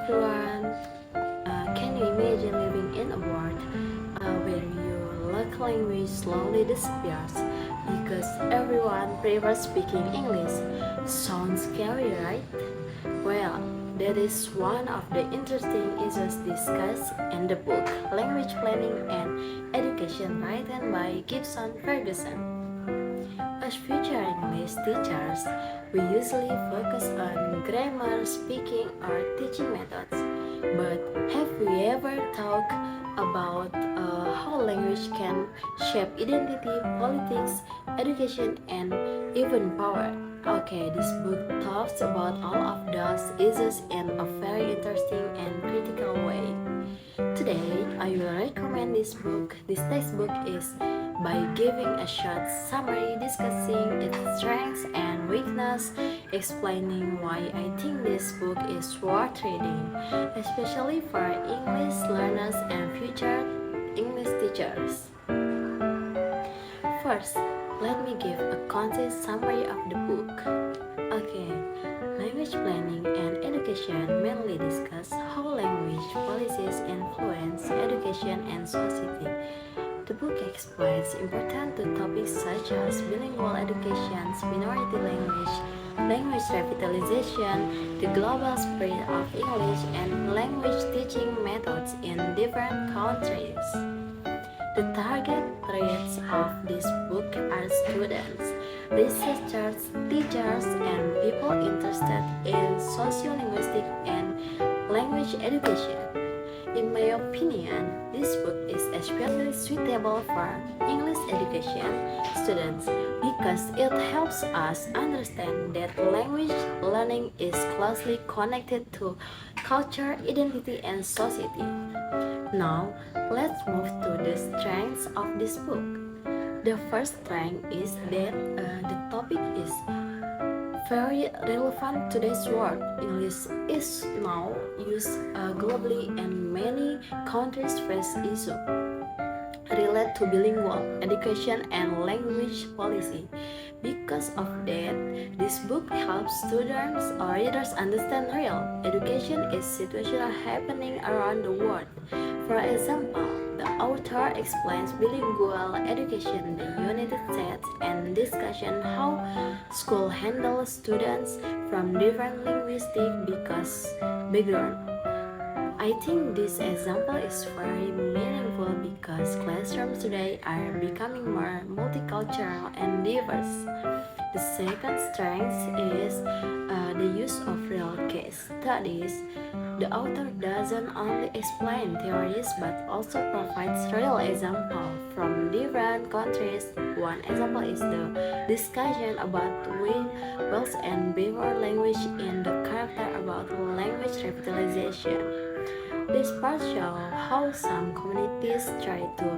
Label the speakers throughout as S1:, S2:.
S1: everyone. Can you imagine living in a world where your local language slowly disappears because everyone prefers speaking English? Sounds scary, right? Well, that is one of the interesting issues discussed in the book Language Planning and Education, written by Gibson Ferguson. As future English teachers, we usually focus on grammar, speaking, or teaching methods. But have we ever thought about how language can shape identity, politics, education, and even power? Okay, this book talks about all of those issues in a very interesting and critical way. Today, I will recommend this book. This textbook is by giving a short summary discussing its strengths and weakness, explaining why I think this book is worth reading, especially for English learners and future English teachers. First, let me give a concise summary of the book. Okay, language planning and education mainly discuss how language policies influence education and society. The book explains important topics such as bilingual education, minority language, language revitalization, the global spread of English, and language teaching methods in different countries. The target readers of this book are students, researchers, teachers, and people interested in sociolinguistic and language education. In my opinion, this book is especially suitable for English education students because it helps us understand that language learning is closely connected to culture, identity, and society. Now, let's move to the strengths of this book. The first strength is that the topic is very relevant to today's world. English is now used globally and many countries face issues related to bilingual education and language policy. Because of that, this book helps students or readers understand real education is situational happening around the world. For example, the author explains bilingual education in the United States and discussion how school handles students from different linguistic background. I think this example is very meaningful because classrooms today are becoming more multicultural and diverse. The second strength is the use of real case studies. The author doesn't only explain theories but also provides real examples from different countries. One example is the discussion about Welsh and Beaver language in the chapter about language revitalization. This part shows how some communities try to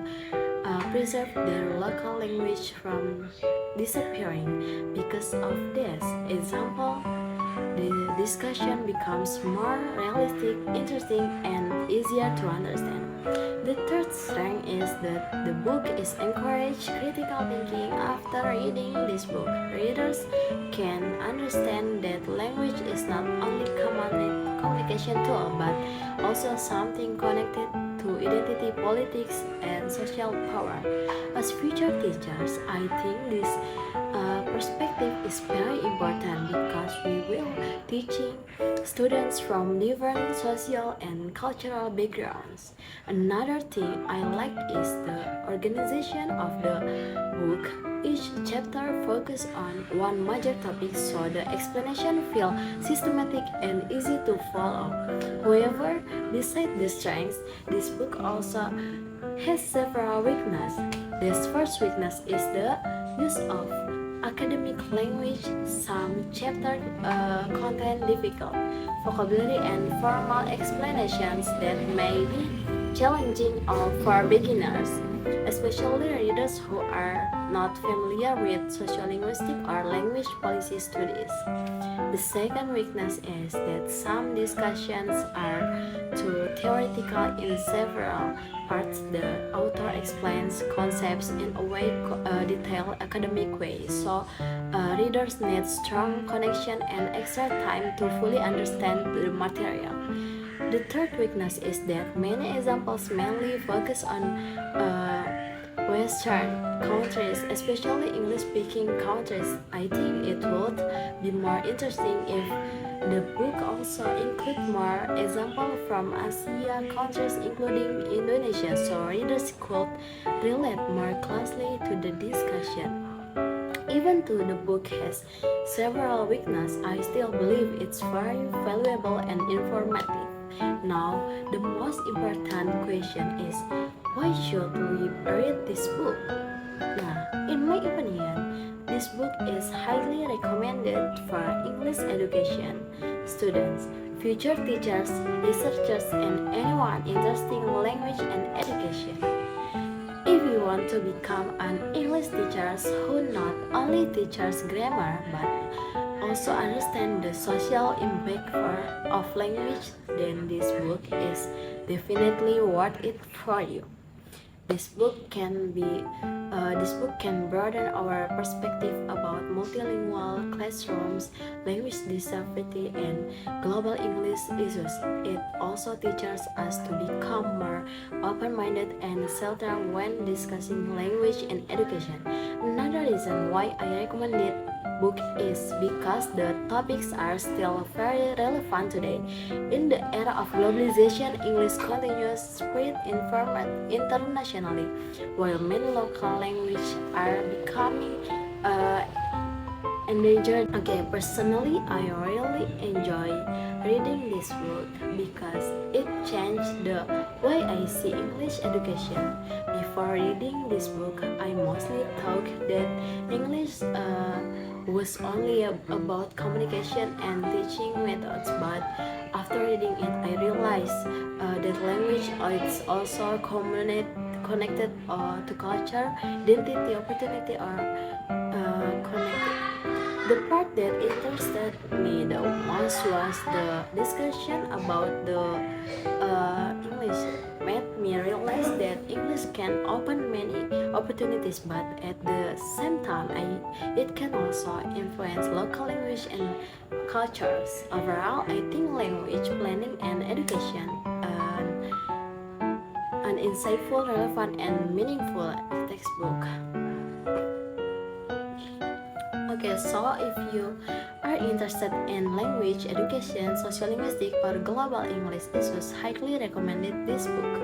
S1: preserve their local language from disappearing. Because of this example, the discussion becomes more realistic, interesting, and easier to understand. The third strength is that the book is encourage critical thinking. After reading this book, readers can understand that language is not only communication tool but also something connected to identity, politics, and social power. As future teachers, I think this perspective is very important because we will teaching students from different social and cultural backgrounds. Another thing I like is the organization of the book. Each chapter focuses on one major topic so the explanation feels systematic and easy to follow. However, besides the strengths, this book also has several weaknesses. This first weakness is the use of academic language. Some chapters contain difficult vocabulary and formal explanations that may be challenging for beginners, especially readers who are not familiar with sociolinguistic or language policy studies. The second weakness is that some discussions are too theoretical in several parts. The author explains concepts in a detailed academic way, so readers need strong connection and extra time to fully understand the material. The third weakness is that many examples mainly focus on Western countries, especially English-speaking countries. I think it would be more interesting if the book also include more examples from Asia countries, including Indonesia, so readers could relate more closely to the discussion. Even though the book has several weaknesses, I still believe it's very valuable and informative. Now, the most important question is, why should we read this book? Nah, in my opinion, this book is highly recommended for English education students, future teachers, researchers, and anyone interested in language and education. If you want to become an English teacher who not only teaches grammar but also understand the social impact of language, then this book is definitely worth it for you. This book can broaden our perspective about multilingual classrooms, language diversity, and global English issues. It also teaches us to become more open-minded and self-aware when discussing language and education. Another reason why I recommend it book is because the topics are still very relevant today. In the era of globalization, English continues to spread internationally, while many local languages are becoming endangered. Okay, personally, I really enjoy reading this book because it changed the way I see English education. Before reading this book, I mostly thought that English was only about communication and teaching methods, but after reading it, I realized that language is also connected to culture, identity, opportunity, or connected. The part that interested me the most was the discussion about the English. Made me realize that English can open many opportunities, but at the same time, it can also influence local language and cultures. Overall, I think language planning and education an insightful, relevant, and meaningful textbook. Okay, so if you are interested in language education, sociolinguistic, or global English issues, highly recommended this book.